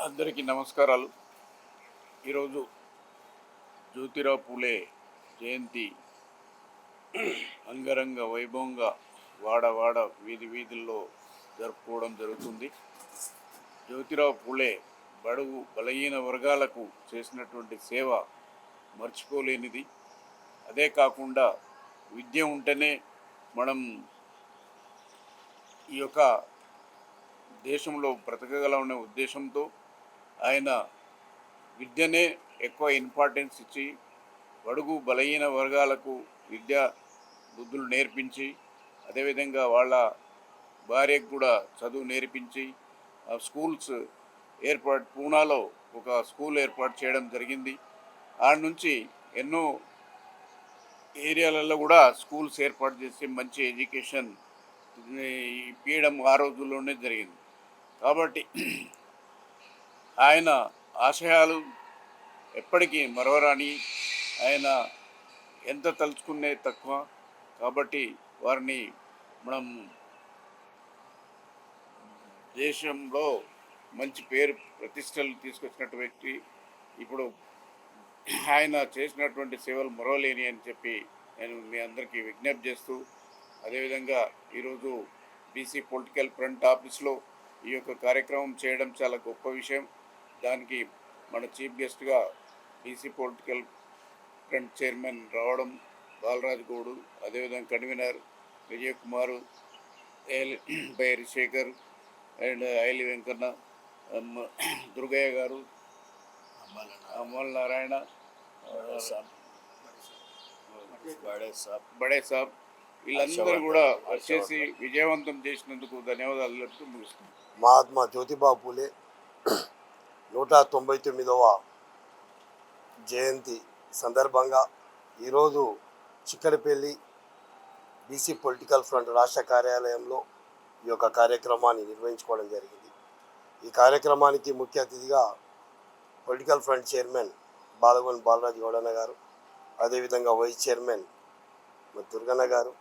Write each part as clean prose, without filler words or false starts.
అందరికీ నమస్కారాలు. ఈరోజు జ్యోతిరావు పూలే జయంతి అంగరంగ వైభవంగా వాడ వీధి వీధుల్లో జరుపుకోవడం జరుగుతుంది. జ్యోతిరావు పూలే బడుగు బలహీన వర్గాలకు చేసినటువంటి సేవ మర్చిపోలేనిది. అదే కాకుండా విద్య ఉంటేనే మనం ఈ యొక్క దేశంలో బ్రతకగలమనే ఉద్దేశంతో ఆయన విద్యనే ఎక్కువ ఇంపార్టెన్స్ ఇచ్చి బడుగు బలహీన వర్గాలకు విద్యా బుద్ధులు నేర్పించి, అదేవిధంగా వాళ్ళ భార్యకు కూడా చదువు నేర్పించి స్కూల్స్ పూనాలో ఒక స్కూల్ ఏర్పాటు చేయడం జరిగింది. ఆడ నుంచి ఎన్నో ఏరియాలలో కూడా స్కూల్స్ ఏర్పాటు చేసి మంచి ఎడ్యుకేషన్ ఇప్పించడం ఆ రోజుల్లోనే జరిగింది. కాబట్టి ఆయన ఆశయాలు ఎప్పటికీ మరవరాని, ఆయన ఎంత తలుచుకునే తక్కువ. కాబట్టి వారిని మనం దేశంలో మంచి పేరు ప్రతిష్టలు తీసుకొచ్చినట్టు వ్యక్తి. ఇప్పుడు ఆయన చేసినటువంటి సేవలు మరవలేని అని చెప్పి నేను మీ అందరికీ విజ్ఞప్తి చేస్తూ, అదేవిధంగా ఈరోజు బీసీ పొలిటికల్ ఫ్రంట్ ఆఫీస్లో ఈ యొక్క కార్యక్రమం చేయడం చాలా గొప్ప విషయం. దానికి మన చీఫ్ గెస్ట్గా బీసీ పొలిటికల్ ఫ్రంట్ చైర్మన్ రావడం, బాలరాజ్ గౌడు, అదేవిధంగా కన్వీనర్ విజయ్ కుమారు, బైరి శేఖర్ అండ్ ఐలి వెంకన్న, దుర్గయ్య గారు, అమల్ నారాయణ, బడే సాబ్, వీళ్ళందరూ కూడా వచ్చేసి విజయవంతం చేసినందుకు ధన్యవాదాలు చెప్తూ ముగిస్తుంది. మహాత్మా జ్యోతిబావు పూలే 199వ జయంతి సందర్భంగా ఈరోజు చిక్కడపల్లి బీసీ పొలిటికల్ ఫ్రంట్ రాష్ట్ర కార్యాలయంలో ఈ యొక్క కార్యక్రమాన్ని నిర్వహించుకోవడం జరిగింది. ఈ కార్యక్రమానికి ముఖ్య అతిథిగా political front chairman Balagoni Balraj గౌడన్న గారు, అదేవిధంగా వైస్ చైర్మన్ దుర్గన్న గారు,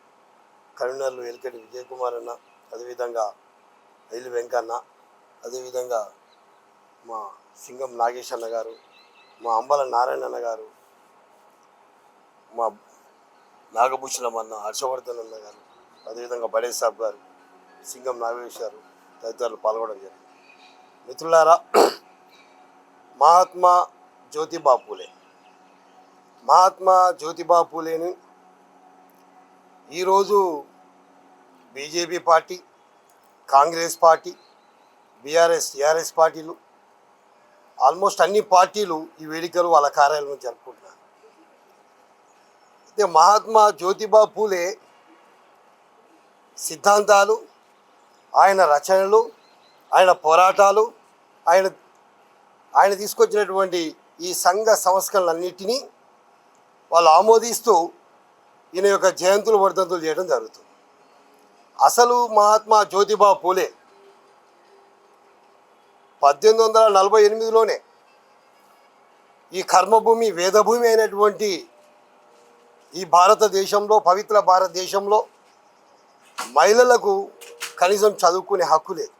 కన్వీనర్లు ఎల్కెటి విజయ్ కుమార్ అన్న, అదేవిధంగా ఐలి వెంకన్న, అదేవిధంగా మా సింగం నాగేష్ అన్న గారు, మా అంబల నారాయణ అన్న గారు, మా నాగభూషణం అన్న, హర్షవర్ధన్ అన్న గారు, అదేవిధంగా బడే సాబ్ గారు, సింగం నాగేష్ గారు తదితరులు పాల్గొనడం జరిగింది. మిత్రులారా, మహాత్మా జ్యోతిబావు పూలేని ఈరోజు BJP party, Congress party, TRS పార్టీలు, ఆల్మోస్ట్ అన్ని పార్టీలు ఈ వేడుకలు వాళ్ళ కార్యాలయంలో జరుపుకుంటున్నారు. అయితే మహాత్మా జ్యోతిబావు పూలే సిద్ధాంతాలు, ఆయన రచనలు, ఆయన పోరాటాలు, ఆయన తీసుకొచ్చినటువంటి ఈ సంఘ సంస్కరణలన్నిటినీ వాళ్ళు ఆమోదిస్తూ ఈయన యొక్క జయంతులు వర్ధంతులు చేయడం జరుగుతుంది. అసలు మహాత్మా జ్యోతిబావు పూలే 1848లోనే ఈ కర్మభూమి, వేదభూమి అయినటువంటి ఈ భారతదేశంలో, పవిత్ర భారతదేశంలో మహిళలకు కనీసం చదువుకునే హక్కు లేదు.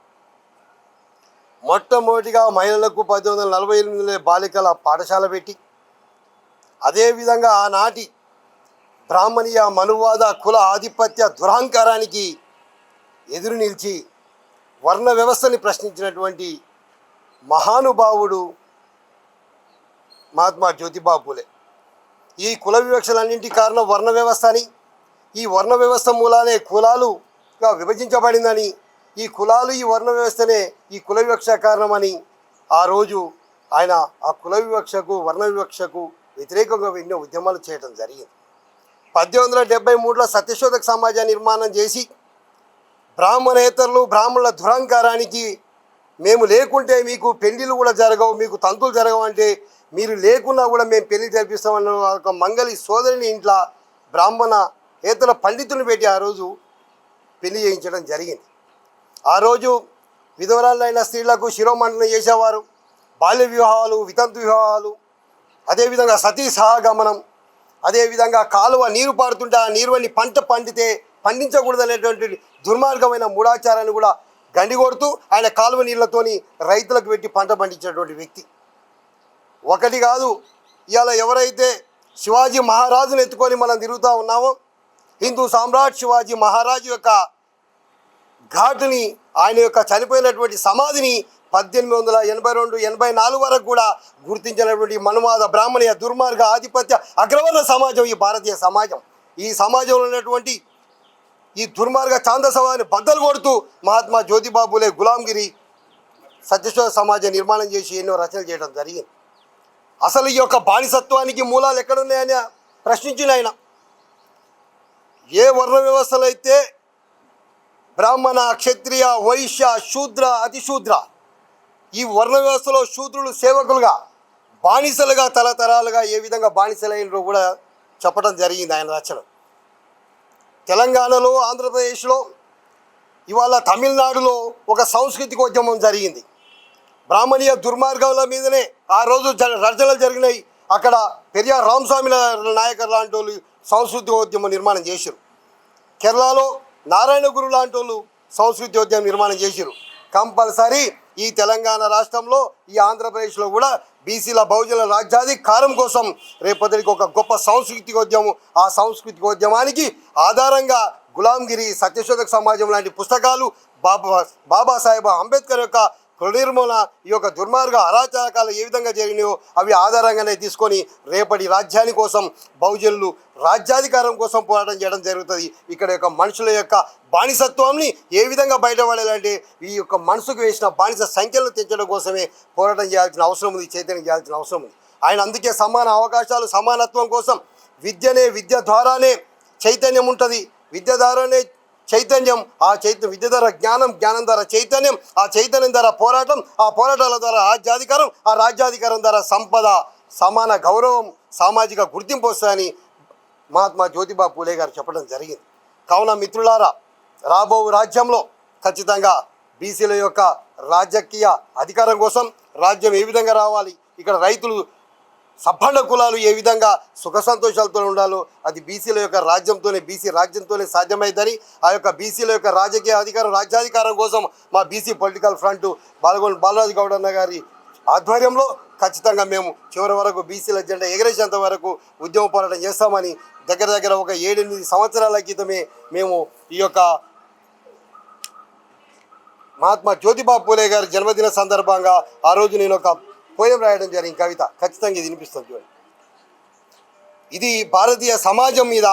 మొట్టమొదటిగా మహిళలకు 1848లో బాలికల పాఠశాల పెట్టి, అదేవిధంగా ఆనాటి బ్రాహ్మణీయ మనువాద కుల ఆధిపత్య దురహంకారానికి ఎదురు నిలిచి వర్ణ వ్యవస్థని ప్రశ్నించినటువంటి మహానుభావుడు మహాత్మా జ్యోతిబావు పూలే. ఈ కుల వివక్షలన్నింటి కారణం వర్ణ వ్యవస్థ అని, ఈ వర్ణ వ్యవస్థ మూలానే కులాలుగా విభజించబడిందని, ఈ కులాలు ఈ వర్ణ వ్యవస్థనే ఈ కుల వివక్ష కారణమని ఆ రోజు ఆయన ఆ కుల వివక్షకు, వర్ణ వివక్షకు వ్యతిరేకంగా ఎన్నో ఉద్యమాలు చేయడం జరిగింది. 1873లో సత్యశోధక సమాజ నిర్మాణం చేసి బ్రాహ్మణేతరులు, బ్రాహ్మణుల దురహంకారానికి మేము లేకుంటే మీకు పెళ్లిళ్ళు కూడా జరగవు, మీకు తంతులు జరగవు, అంటే మీరు లేకున్నా కూడా మేము పెళ్లి జరిపిస్తామన్న ఒక మంగళి సోదరిని ఇంట్లో బ్రాహ్మణేతర పండితులను పెట్టి ఆ రోజు పెళ్లి చేయించడం జరిగింది. ఆ రోజు విధవరాలైన స్త్రీలకు శిరోమండనం చేసేవారు. బాల్య వివాహాలు, వితంతు వివాహాలు, అదేవిధంగా సతీ సహగమనం, అదేవిధంగా కాలువ నీరు పారుతుంటే ఆ నీరుని పంట పండించకూడదనేటువంటి దుర్మార్గమైన మూఢాచారాన్ని కూడా గండి కొడుతూ ఆయన కాలువ నీళ్లతోని రైతులకు పెట్టి పంట పండించినటువంటి వ్యక్తి. ఒకటి కాదు, ఇవాళ ఎవరైతే శివాజీ మహారాజును ఎత్తుకొని మనం తిరుగుతూ ఉన్నామో, హిందూ సామ్రాట్ శివాజీ మహారాజు యొక్క ఘాటుని, ఆయన యొక్క చనిపోయినటువంటి సమాధిని 1882-84 వరకు కూడా గుర్తించినటువంటి మనువాద బ్రాహ్మణీయ దుర్మార్గ ఆధిపత్య అగ్రవర్ణ సమాజం ఈ భారతీయ సమాజం. ఈ సమాజంలో ఉన్నటువంటి ఈ దుర్మార్గ ఛాందసవాన్ని బద్దలు కొడుతూ మహాత్మా జ్యోతిబా ఫూలే గులాంగిరి సత్యశోధ సమాజం నిర్మాణం చేసి ఎన్నో రచనలు చేయడం జరిగింది. అసలు ఈ యొక్క బానిసత్వానికి మూలాలు ఎక్కడున్నాయని ప్రశ్నించిన ఆయన, ఏ వర్ణ వ్యవస్థలో అయితే బ్రాహ్మణ, క్షత్రియ, వైశ్య, శూద్ర, అతిశూద్ర, ఈ వర్ణ వ్యవస్థలో శూద్రులు సేవకులుగా, బానిసలుగా తరతరాలుగా ఏ విధంగా బానిసలైనరో కూడా చెప్పడం జరిగింది ఆయన రచన. తెలంగాణలో, ఆంధ్రప్రదేశ్లో, ఇవాళ తమిళనాడులో ఒక సాంస్కృతికోద్యమం జరిగింది. బ్రాహ్మణీయ దుర్మార్గాల మీదనే ఆ రోజు రచనలు జరిగినాయి. అక్కడ పెరియార్ రామస్వామి నాయకర్ లాంటి వాళ్ళు సాంస్కృతికోద్యమం నిర్మాణం చేశారు. కేరళలో నారాయణ గురు లాంటి వాళ్ళు సంస్కృతోద్యమం నిర్మాణం చేశారు. కంపల్సరీ ఈ తెలంగాణ రాష్ట్రంలో, ఈ ఆంధ్రప్రదేశ్లో కూడా బీసీల బహుజన రాజ్యాధికారం కోసం రేపొద్దుకి ఒక గొప్ప సాంస్కృతికోద్యమం, ఆ సాంస్కృతికోద్యమానికి ఆధారంగా గులాంగిరి, సత్యశోధక సమాజం లాంటి పుస్తకాలు, బాబాసాహెబ్ అంబేద్కర్ యొక్క కులనిర్మూలన, ఈ యొక్క దుర్మార్గ అరాచకాలు ఏ విధంగా జరిగినాయో అవి ఆధారంగానే తీసుకొని రేపటి రాజ్యాని కోసం, బహుజనులు రాజ్యాధికారం కోసం పోరాటం చేయడం జరుగుతుంది. ఇక్కడ యొక్క మనుషుల యొక్క బానిసత్వాన్ని ఏ విధంగా బయటపడాలంటే ఈ యొక్క మనసుకు వేసిన బానిస సంఖ్యలను తెచ్చడం కోసమే పోరాటం చేయాల్సిన అవసరం ఉంది, చైతన్యం చేయాల్సిన అవసరం ఉంది. ఆయన అందుకే సమాన అవకాశాలు, సమానత్వం కోసం విద్య ద్వారానే చైతన్యం ఉంటుంది, విద్య ద్వారానే చైతన్యం, ఆ విద్య ద్వారా జ్ఞానం, జ్ఞానం ద్వారా చైతన్యం, ఆ చైతన్యం ద్వారా పోరాటం, ఆ పోరాటాల ద్వారా రాజ్యాధికారం, ఆ రాజ్యాధికారం ద్వారా సంపద, సమాన గౌరవం, సామాజిక గుర్తింపు వస్తాయని మహాత్మా జ్యోతిబా ఫూలే గారు చెప్పడం జరిగింది. కావున మిత్రులారా, రాబో రాజ్యంలో ఖచ్చితంగా బీసీల యొక్క రాజకీయ అధికారం కోసం రాజ్యం ఏ విధంగా రావాలి, ఇక్కడ రైతులు సబ్బండ కులాలు ఏ విధంగా సుఖ సంతోషాలతో ఉండాలో అది బీసీల యొక్క రాజ్యంతోనే, బీసీ రాజ్యంతోనే సాధ్యమైందని, ఆ యొక్క బీసీల యొక్క రాజకీయ అధికారం, రాజ్యాధికారం కోసం మా BC political front Balaraju Goud అన్న గారి ఆధ్వర్యంలో ఖచ్చితంగా మేము చివరి వరకు బీసీల జెండా ఎగరేసేంత వరకు ఉద్యమ పోరాటం చేస్తామని దగ్గర ఒక 7-8 సంవత్సరాల క్రితమే మేము ఈ యొక్క మహాత్మా జ్యోతిబా ఫూలే గారి జన్మదిన సందర్భంగా ఆ రోజు నేను ఒక పోయం రాయడం జరిగింది, కవిత. ఖచ్చితంగా ఇది వినిపిస్తుంది చూడండి. ఇది భారతీయ సమాజం మీద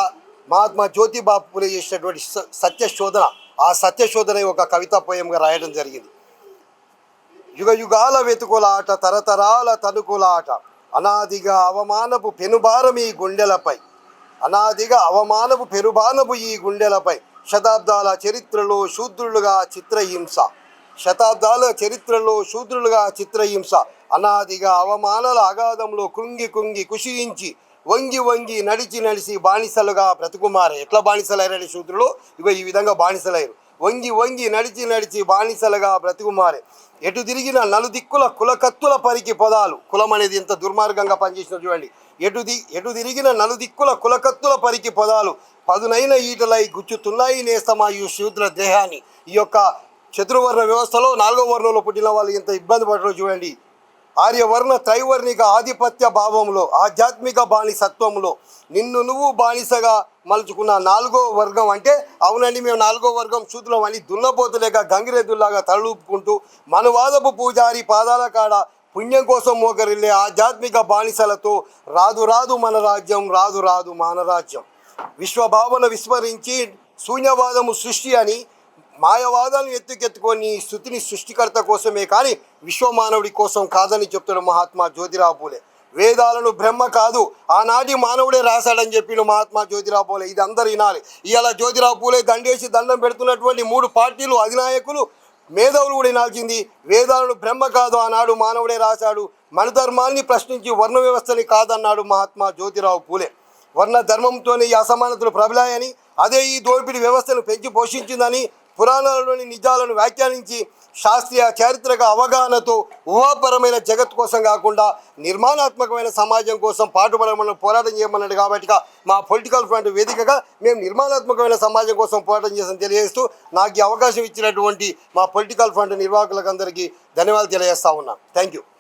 మహాత్మా జ్యోతిబా ఫూలే చేసినటువంటి సత్యశోధన, ఆ సత్యశోధన ఒక కవితా పోయంగా రాయడం జరిగింది. యుగ యుగాల వెతుకులాట, తరతరాల తనుకులాట, అనాదిగా అవమానపు పెనుభారం ఈ గుండెలపై, అనాదిగా అవమానపు పెనుభానపు ఈ గుండెలపై, శతాబ్దాల చరిత్రలో శూద్రులుగా చిత్రహింస, శతాబ్దాల చరిత్రలో శూద్రులుగా చిత్రహింస, అనాదిగా అవమానాల అగాధంలో కృంగి కుషించి వంగి నడిచి బానిసలుగా బ్రతుకుమారే. ఎట్లా బానిసలైరని శూద్రులు, ఇగో ఈ విధంగా బానిసలైరు. వంగి నడిచి బానిసలుగా బ్రతుకుమారే. ఎటు తిరిగిన నలుదిక్కుల కులకత్తుల పరికి పొదాలు, కులం అనేది ఎంత దుర్మార్గంగా పనిచేసిన చూడండి. ఎటు తిరిగిన నలుదిక్కుల కులకత్తుల పరికి పొదాలు, పదునైన ఈటలై గుచ్చుతున్నాయి నేస్తమా ఈ శూద్ర దేహాన్ని. ఈ యొక్క చతుర్వర్ణ వ్యవస్థలో 4వ వర్ణంలో పుట్టిన వాళ్ళు ఎంత ఇబ్బంది పడరో చూడండి. ఆర్యవర్ణ త్రైవర్ణిక ఆధిపత్య భావంలో, ఆధ్యాత్మిక బానిసత్వంలో నిన్ను నువ్వు బానిసగా మలుచుకున్న 4వ వర్గం అంటే, అవునండి మేము 4వ వర్గం శూద్రులం అని దున్నపోతులేక గంగిరెద్దుల్లాగా తలూపుకుంటూ మనువాదపు పూజారి పాదాల కాడ పుణ్యం కోసం మోకరిల్లే ఆధ్యాత్మిక బానిసలతో రాదు మన రాజ్యం, రాదు మానరాజ్యం. విశ్వభావన విస్మరించి శూన్యవాదము సృష్టి అని మాయవాదాలను ఎత్తుకెత్తుకొని స్థుతిని సృష్టికర్త కోసమే కానీ విశ్వమానవుడి కోసం కాదని చెప్తాడు మహాత్మా జ్యోతిరావు ఫూలే. వేదాలను బ్రహ్మ కాదు ఆనాటి మానవుడే రాశాడని చెప్పిన మహాత్మా జ్యోతిరావు ఫూలే. ఇది అందరు వినాలి. ఇవాళ జ్యోతిరావు ఫూలే దండేసి దండం పెడుతున్నటువంటి 3 పార్టీలు అధినాయకులు మేధావులు కూడా వినాల్సింది. వేదాలను బ్రహ్మ కాదు ఆనాడు మానవుడే రాశాడు, మన ధర్మాన్ని ప్రశ్నించి వర్ణ వ్యవస్థని కాదన్నాడు మహాత్మా జ్యోతిరావు ఫూలే. వర్ణ ధర్మంతోనే ఈ అసమానతలు ప్రబలాయని, అదే ఈ దోపిడీ వ్యవస్థను పెంచి పోషించిందని పురాణాలలోని నిజాలను వ్యాఖ్యానించి శాస్త్రీయ చారిత్రక అవగాహనతో ఊహాపరమైన జగత్ కోసం కాకుండా నిర్మాణాత్మకమైన సమాజం కోసం పాటుపడమని పోరాటం చేయమన్నాడు. కాబట్టి మా పొలిటికల్ ఫ్రంట్ వేదికగా మేము నిర్మాణాత్మకమైన సమాజం కోసం పోరాటం చేస్తామని తెలియజేస్తూ నాకు ఈ అవకాశం ఇచ్చినటువంటి మా పొలిటికల్ ఫ్రంట్ నిర్వాహకులకు అందరికీ ధన్యవాదాలు తెలియజేస్తా ఉన్నాను. Thank you.